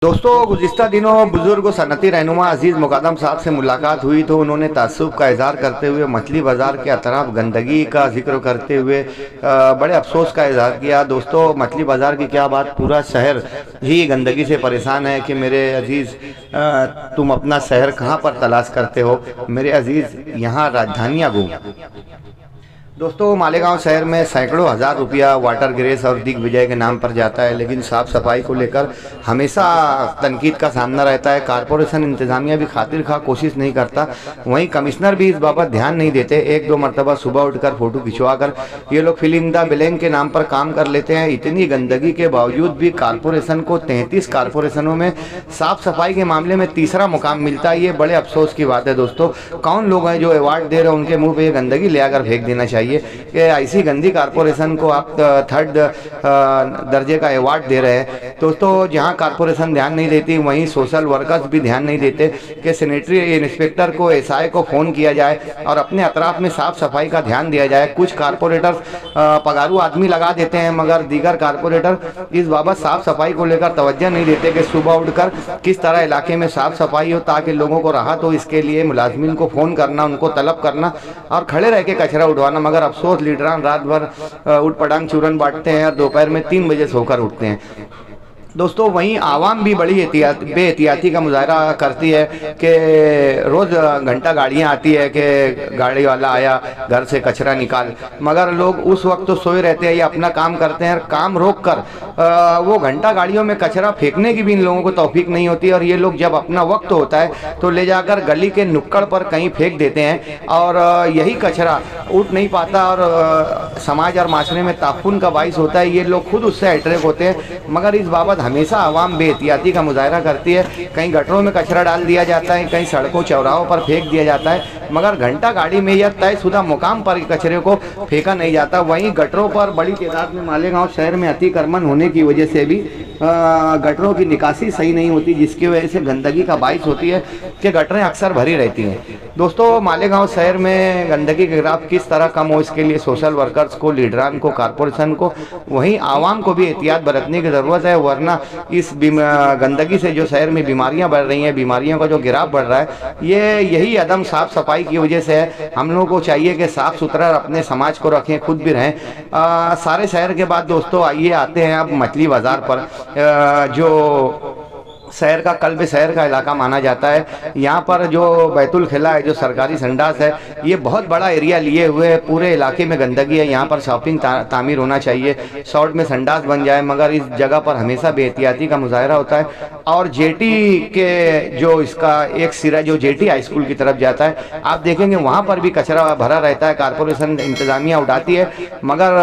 दोस्तों, गुज़िस्ता दिनों बुजुर्ग सनती रहनुमा अजीज़ मुक़द्दम साहब से मुलाकात हुई तो उन्होंने तासुब का इज़हार करते हुए मछली बाज़ार के अतराफ गंदगी का जिक्र करते हुए बड़े अफसोस का इज़हार किया। दोस्तों, मछली बाज़ार की क्या बात, पूरा शहर ही गंदगी से परेशान है कि मेरे अजीज़ तुम अपना शहर कहाँ पर तलाश करते हो मेरे अजीज़, यहाँ राजधानियाँ घूम। दोस्तों, मालेगांव शहर में सैकड़ों हज़ार रुपया वाटर ग्रेस और दिग्विजय के नाम पर जाता है, लेकिन साफ़ सफाई को लेकर हमेशा तनकीद का सामना रहता है। कारपोरेशन इंतज़ामिया भी खातिर खा कोशिश नहीं करता, वहीं कमिश्नर भी इस बाबत ध्यान नहीं देते। एक दो मरतबा सुबह उठकर फ़ोटो खिंचवा कर ये लोग फिल इन द ब्लैंक के नाम पर काम कर लेते हैं। इतनी गंदगी के बावजूद भी कारपोरेशन को 33 कारपोरेशनों में साफ़ सफाई के मामले में तीसरा मुकाम मिलता है। ये बड़े अफसोस की बात है। दोस्तों, कौन लोग हैं जो अवार्ड दे रहे हैं, उनके मुँह पर गंदगी ले आकर फेंक देना चाहिए कि ऐसी गंदी कारपोरेशन को आप थर्ड दर्जे का अवार्ड दे रहे हैं। दोस्तों, जहां कारपोरेशन ध्यान नहीं देती वहीं सोशल वर्कर्स भी ध्यान नहीं देते कि सैनिटरी इंस्पेक्टर को एसआई को फ़ोन किया जाए और अपने अतराफ में साफ सफाई का ध्यान दिया जाए। कुछ कारपोरेटर पगारू आदमी लगा देते हैं, मगर दीगर कारपोरेटर इस बाबत साफ सफाई को लेकर तवज्जो नहीं देते कि सुबह उठकर किस तरह इलाके में साफ सफाई हो ताकि लोगों को राहत हो। इसके लिए मुलाजमीन को फ़ोन करना, उनको तलब करना और खड़े रह के कचरा उठवाना। मगर अफसोस, लीडरान रात भर उठ पटांग चूरन बांटते हैं और दोपहर में 3 बजे सोकर उठते हैं। दोस्तों, वहीं आवाम भी बड़ी बेहतियाती का मुजाहरा करती है कि रोज़ घंटा गाड़ियाँ आती है कि गाड़ी वाला आया, घर से कचरा निकाल, मगर लोग उस वक्त तो सोए रहते हैं या अपना काम करते हैं। काम रोक कर वो घंटा गाड़ियों में कचरा फेंकने की भी इन लोगों को तौफीक नहीं होती और ये लोग जब अपना वक्त होता है तो ले जाकर गली के नुक्कड़ पर कहीं फेंक देते हैं और यही कचरा उठ नहीं पाता और समाज और माशरे में ताफुन का बाइस होता है। ये लोग खुद उससे अट्रैक्ट होते हैं, मगर इस बाबत हमेशा आवाम बेहतियाती का मुजाहरा करती है। कहीं गटरों में कचरा डाल दिया जाता है, कहीं सड़कों चौराहों पर फेंक दिया जाता है, मगर घंटा गाड़ी में या तयशुदा मुकाम पर कचरे को फेंका नहीं जाता। वहीं गटरों पर बड़ी तादाद में मालेगांव शहर में अतिक्रमण होने की वजह से भी गटरों की निकासी सही नहीं होती, जिसकी वजह से गंदगी का बाइस होती है कि गटरें अक्सर भरी रहती हैं। दोस्तों, मालेगांव शहर में गंदगी के ग्राफ किस तरह कम हो, इसके लिए सोशल वर्कर्स को, लीडरान को, कारपोरेशन को, वहीं आवाम को भी एहतियात बरतने की ज़रूरत है। वरना इस गंदगी से जो शहर में बीमारियां बढ़ रही हैं, बीमारियों का जो गिराव बढ़ रहा है, यही अदम साफ सफाई की वजह से है। हम लोगों को चाहिए कि साफ़ सुथरा अपने समाज को रखें, खुद भी रहें। सारे शहर के बाद दोस्तों आइए आते हैं अब मछली बाज़ार पर, जो शहर का कल्ब शहर का इलाका माना जाता है। यहाँ पर जो बैतुल खिला है, जो सरकारी संडास है, ये बहुत बड़ा एरिया लिए हुए है। पूरे इलाके में गंदगी है। यहाँ पर शॉपिंग तामीर होना चाहिए, शॉर्ट में संडास बन जाए, मगर इस जगह पर हमेशा बेहतियाती का मुजाहरा होता है। और जेटी के जो इसका एक सिरा जो जेटी हाई स्कूल की तरफ जाता है, आप देखेंगे वहाँ पर भी कचरा भरा रहता है। कारपोरेशन इंतज़ामिया उठाती है, मगर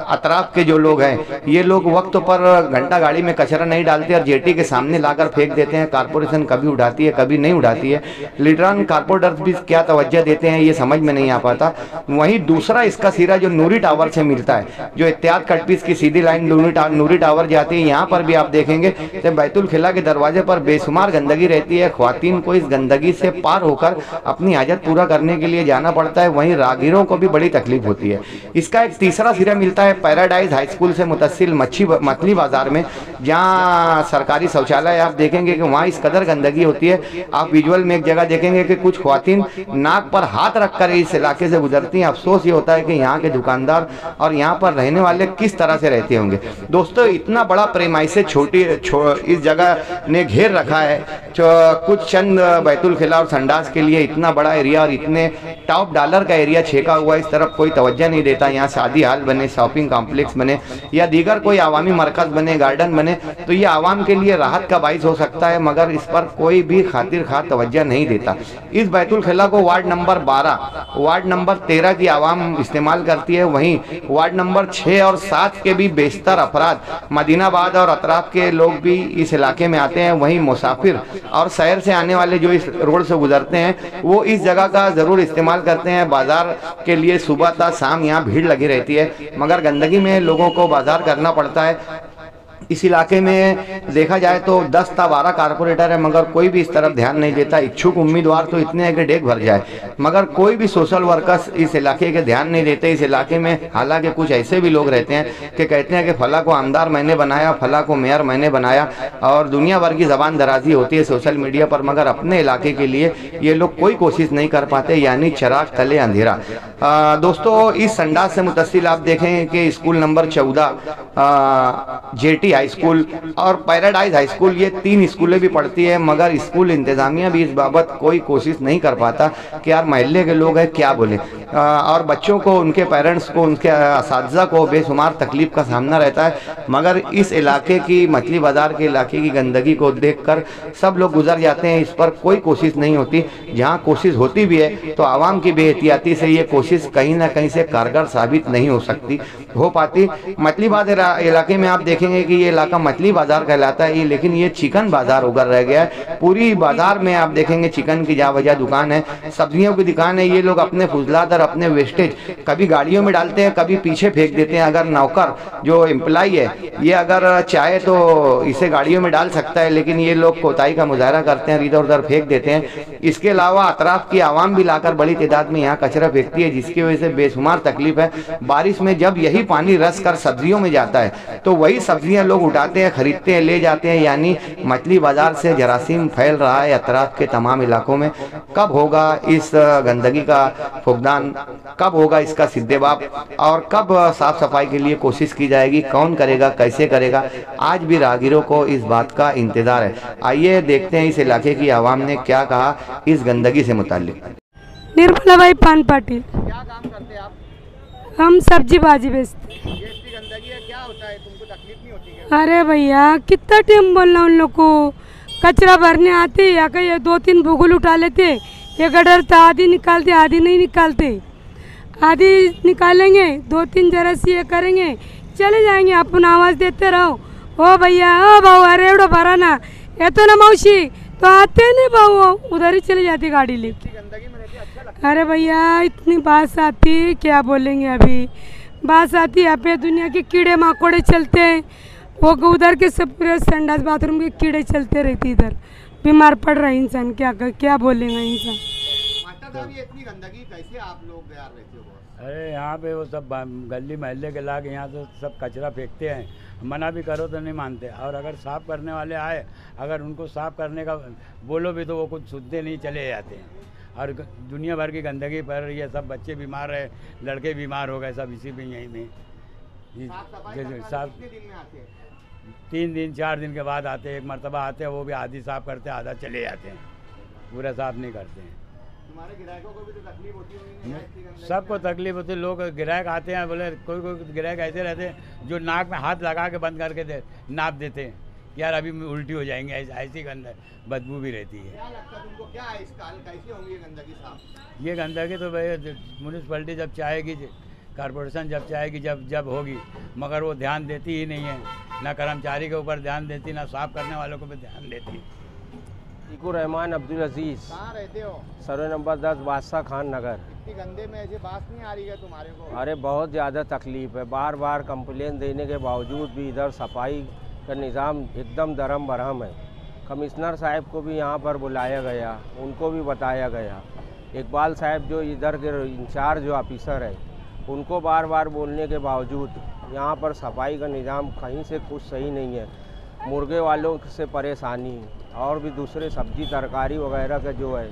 अतराफ के जो लोग हैं ये लोग वक्त पर घंटा गाड़ी में कचरा नहीं डालते और जेटी के सामने लाकर फेंक देते हैं। कारपोरेशन कभी उठाती है, कभी नहीं उठाती है। लीडरान कारपोरेटर्स भी क्या तवज्जो देते हैं ये समझ में नहीं आ पाता। वहीं दूसरा इसका सिरा जो नूरी टावर से मिलता है, जो एहतियात कटपीस की सीधी लाइन नूरी टावर जाती है, यहाँ पर भी आप देखेंगे कि बैतुल खिला के दरवाजे पर बेशुमार गंदगी रहती है। ख्वातीन को इस गंदगी से पार होकर अपनी हाजत पूरा करने के लिए जाना पड़ता है। वहीं राहगीरों को भी बड़ी तकलीफ होती है। इसका एक तीसरा सिरा मिलता है पैराडाइज हाई स्कूल से मुतसिल मछली बाजार में, जहाँ सरकारी शौचालय आप देखेंगे कि वहाँ इस कदर गंदगी होती है। आप विजुअल में एक जगह देखेंगे कि कुछ ख्वातीन नाक पर हाथ रखकर इस इलाके से गुजरती हैं। अफसोस ये होता है कि यहाँ के दुकानदार और यहाँ पर रहने वाले किस तरह से रहते होंगे। दोस्तों, इतना बड़ा प्रेमाइसे इस जगह ने घेर रखा है, जो कुछ चंद बैतुल खिला और संडास के लिए इतना बड़ा एरिया और इतने टॉप डॉलर का एरिया छेका हुआ, इस तरफ कोई तवज्जो नहीं देता। यहाँ शादी हाल बने, शॉपिंग कॉम्प्लेक्स बने या दीगर कोई आवामी मरकज बने, गार्डन बने, तो ये आवाम के लिए राहत का बाइस हो सकता है, मगर इस पर कोई भी खातिर खा तवज्जो नहीं देता। इस बैतुल खिला को वार्ड नंबर 12, वार्ड नंबर 13 की आवाम इस्तेमाल करती है। वहीं वार्ड नंबर 6 और 7 के भी बेशतर अफराद, मदीनाबाद और अतराफ के लोग भी इस इलाके में आते हैं। वहीं मुसाफिर और शहर से आने वाले जो इस रोड से गुजरते हैं वो इस जगह का ज़रूर इस्तेमाल करते हैं। बाजार के लिए सुबह तक शाम यहाँ भीड़ लगी रहती है, मगर गंदगी में लोगों को बाजार करना पड़ता है। इस इलाके में देखा जाए तो 10 था 12 कारपोरेटर है, मगर कोई भी इस तरफ ध्यान नहीं देता। इच्छुक उम्मीदवार तो इतने हैं कि डेग भर जाए, मगर कोई भी सोशल वर्कर्स इस इलाके के ध्यान नहीं देते। इस इलाके में हालांकि कुछ ऐसे भी लोग रहते हैं कि कहते हैं कि फला को आमदार मैंने बनाया, फला को मेयर मैंने बनाया, और दुनिया भर की जबान दराजी होती है सोशल मीडिया पर, मगर अपने इलाके के लिए ये लोग कोई कोशिश नहीं कर पाते, यानी चिराग तले अंधेरा। दोस्तों, इस संडास से मुतसिल आप देखें कि school number 14 jetty high school और पैराडाइज हाई स्कूल, ये 3 स्कूलें भी पढ़ती है, मगर स्कूल इंतजामिया भी इस बाबत कोई कोशिश नहीं कर पाता कि यार महल्ले के लोग हैं क्या बोले। और बच्चों को, उनके पेरेंट्स को, उनके असातिज़ा को बेशुमार तकलीफ का सामना रहता है, मगर इस इलाके की, मछली बाजार के इलाके की गंदगी को देखकर सब लोग गुजर जाते हैं। इस पर कोई कोशिश नहीं होती। जहाँ कोशिश होती भी है तो आवाम की बेहतियाती से ये कोशिश कहीं ना कहीं से कारगर साबित नहीं हो पाती। मछली बाजार इलाके में आप देखेंगे कि ये इलाका मछली बाजार कहलाता है, लेकिन ये चिकन बाजार उगर रह गया है। पूरी बाजार में आप देखेंगे चिकन की जावजा दुकान है, सब्जियों की दुकान है। ये लोग अपने फुजलात और अपने वेस्टेज कभी गाड़ियों में डालते हैं, कभी पीछे फेंक देते हैं। अगर नौकर जो एम्प्लॉई है ये अगर चाहे तो इसे गाड़ियों में डाल सकता है, लेकिन ये लोग कोताही का मुजाहरा करते हैं, इधर उधर फेंक देते हैं। इसके अलावा अतराफ की आवाम भी लाकर बड़ी तादाद में यहाँ कचरा फेंकती है, जिसकी वजह से बेशुमार तकलीफ है। बारिश में जब यही पानी रस कर सब्जियों में जाता है तो वही सब्जियां लोग उठाते हैं, खरीदते हैं, ले जाते हैं, यानी मछली बाजार से जरासीम फैल रहा है अतराफ के तमाम इलाकों में। कब होगा इस गंदगी का फुकदान, कब होगा इसका सिद्देबाब, और कब साफ सफाई के लिए कोशिश की जाएगी? कौन करेगा, कैसे करेगा? आज भी राहगीरों को इस बात का इंतजार है। आइए देखते हैं इस इलाके की आवाम ने क्या कहा इस गंदगी से मुताल्लिक। निर्मला बाई पान पाटिल। क्या काम करते हैं आप? हम सब्जी बाजी बेचते। ये इतनी गंदगी है, क्या होता है? तुमको तकलीफ नहीं होती क्या? अरे भैया कितना टाइम बोलना उन लोग को, कचरा भरने आते या कहीं 2-3 भूगोल उठा लेते, ये गडर तो आधी निकालते आधी नहीं निकालते, आधी निकालेंगे 2-3 जरा सी ये करेंगे चले जाएंगे। अपन आवाज़ देते रहो, ओ भैया ओ भाऊ अरे एवढं भरा ना, ये तो ना मौसी, तो आते नहीं भाऊ, उधर ही चली जाती गाड़ी लेके। गंदगी में रहती, अच्छा लगता अरे भैया इतनी बात आती, क्या बोलेंगे अभी, बात आती। यहाँ पे दुनिया के कीड़े मकोड़े चलते हैं, वो उधर के सब पूरे संडास बाथरूम के कीड़े चलते रहते, इधर बीमार पड़ रहा है इंसान, क्या बोलेगा इंसान। मास्टर साहब, ये इतनी गंदगी कैसे आप लोग यार रहते हो? अरे यहाँ पे वो सब गली महल्ले के लाग यहाँ तो सब कचरा फेंकते हैं, मना भी करो तो नहीं मानते। और अगर साफ़ करने वाले आए, अगर उनको साफ़ करने का बोलो भी तो वो कुछ सुनते नहीं, चले जाते हैं। और दुनिया भर की गंदगी पर ये सब बच्चे बीमार है, लड़के बीमार हो गए सब इसी में, यहीं में। साफ 3 दिन 4 दिन के बाद आते हैं, एक मरतबा आते हैं, वो भी आधी साफ़ करते हैं, आधा चले जाते हैं, पूरा साफ़ नहीं करते हैं। तुम्हारे ग्राहकों को भी तो तकलीफ होती होगी? सबको तकलीफ होती है। लोग ग्राहक आते हैं, बोले कोई ग्राहक ऐसे रहते हैं जो नाक में हाथ लगा के बंद करके नाप देते हैं, यार अभी उल्टी हो जाएंगे, ऐसी बदबू भी रहती है। क्या लगता है तुमको, क्या है इसका हल, कैसे होंगी ये गंदगी साफ? ये गंदगी तो भाई म्यूनिसपैलिटी जब चाहेगी, कॉरपोरेशन जब चाहेगी, जब होगी, मगर वो ध्यान देती ही नहीं है। ना कर्मचारी के ऊपर ध्यान देती, ना साफ़ करने वालों को भी ध्यान देती। रहमान अब्दुल अजीज़। कहाँ रहते हो? सर्वे नंबर 10 बादशाह खान नगर। इतनी गंदे में ऐसे बात नहीं आ रही है तुम्हारे को? अरे बहुत ज़्यादा तकलीफ़ है, बार बार कंप्लेन देने के बावजूद भी इधर सफाई का निज़ाम एकदम दरम बरहम है। कमिश्नर साहब को भी यहाँ पर बुलाया गया, उनको भी बताया गया। इकबाल साहब जो इधर के इंचार्ज जो ऑफिसर है, उनको बार बार बोलने के बावजूद यहाँ पर सफाई का निज़ाम कहीं से कुछ सही नहीं है। मुर्गे वालों से परेशानी और भी दूसरे सब्जी तरकारी वगैरह का जो है,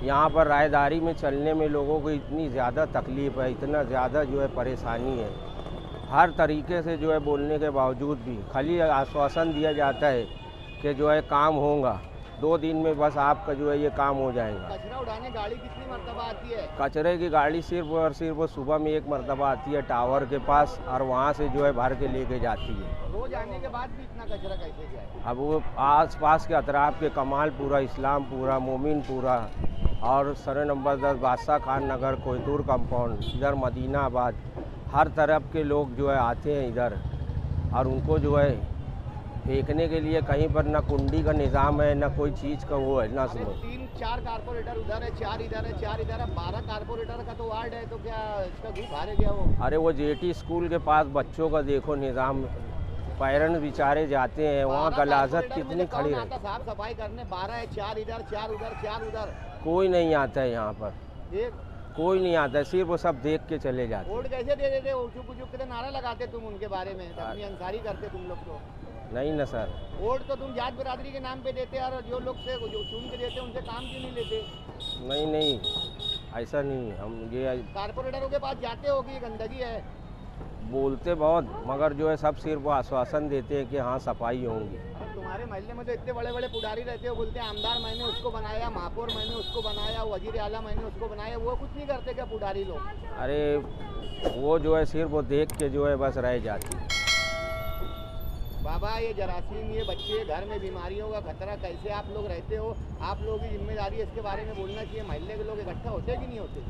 यहाँ पर राहदारी में चलने में लोगों को इतनी ज़्यादा तकलीफ़ है, इतना ज़्यादा जो है परेशानी है। हर तरीके से जो है बोलने के बावजूद भी खाली आश्वासन दिया जाता है कि जो है काम होगा, 2 दिन में बस आपका जो है ये काम हो जाएगा। कचरा उठाने गाड़ी कितनी मरतबा आती है? कचरे की गाड़ी सिर्फ और सिर्फ सुबह में 1 मरतबा आती है टावर के पास, और वहाँ से जो है भर के लेके जाती है। रोज आने के बाद भी इतना कचरा कैसे जाए? अब वो आस पास के अतराफ़ के कमालपुरा, इस्लामपुरा, मोमिनपुरा और सर्वे नंबर 10 बादशाह खान नगर, कोयतूर कंपाउंड, इधर मदीनाबाद, हर तरफ के लोग जो है आते हैं इधर, और उनको जो है फेंकने के लिए कहीं पर ना कुंडी का निज़ाम है, ना कोई चीज़ का वो है, ना सुनो। 3-4 कारपोरेटर उधर है, 4 इधर है, 4 इधर है, 12 कारपोरेटर का तो वार्ड है, तो क्या इसका ग्रुप हारे गया वो? अरे वो जेटी स्कूल के पास बच्चों का देखो निज़ाम, पेरेंट्स बेचारे जाते हैं वहाँ 12 गलाजत कारपोरेटर कितनी मुझे खड़ी कौन रहती आता साफ सफाई करने? 12 है, 4 इधर 4 उधर 4 उधर, कोई नहीं आता है यहाँ पर, एक कोई नहीं आता है, सिर्फ वो सब देख के चले जाते हैं। वोट कैसे दे देते? उचुक उचुक के नारा लगाते तुम उनके बारे में, अपनी अंसारी करते तुम लोग तो। नहीं ना सर, वोट तो तुम जात बिरादरी के नाम पे देते और जो लोग से जो चुन के देते उनसे काम क्यों नहीं लेते? नहीं नहीं ऐसा नहीं, हम ये कारपोरेटरों के पास जाते हो कि ये गंदगी है? बोलते बहुत, मगर जो है सब सिर्फ वो आश्वासन देते हैं कि हाँ सफाई होंगी। अब तुम्हारे महल्ले में तो इतने बड़े बड़े पुजारी रहते हो, बोलते हैं आमदार मैंने उसको बनाया, महापौर मैंने उसको बनाया, वजीर आला मैंने उसको बनाया, वो कुछ नहीं करते क्या पुजारी लोग? अरे वो जो है सिर्फ वो देख के जो है बस रह जाती है। बाबा ये जरासीम, ये बच्चे, घर में बीमारियों का खतरा, कैसे आप लोग रहते हो? आप लोगों की जिम्मेदारी है, इसके बारे में बोलना चाहिए। महल्ले के लोग इकट्ठा होते कि नहीं होते?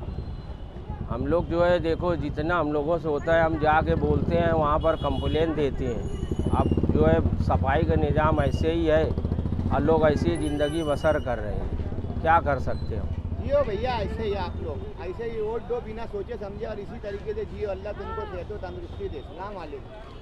हम लोग जो है देखो जितना हम लोगों से होता है हम जाके बोलते हैं, वहाँ पर कंप्लेन देते हैं। अब जो है सफाई का निज़ाम ऐसे ही है और लोग ऐसी ही ज़िंदगी बसर कर रहे हैं, क्या कर सकते हो? जियो भैया ऐसे ही, आप लोग ऐसे ही वोट दो बिना सोचे समझे और इसी तरीके से जियो। अल्लाह तुमको सेहत तंदुरुस्ती दे। सलाम वालेकुम।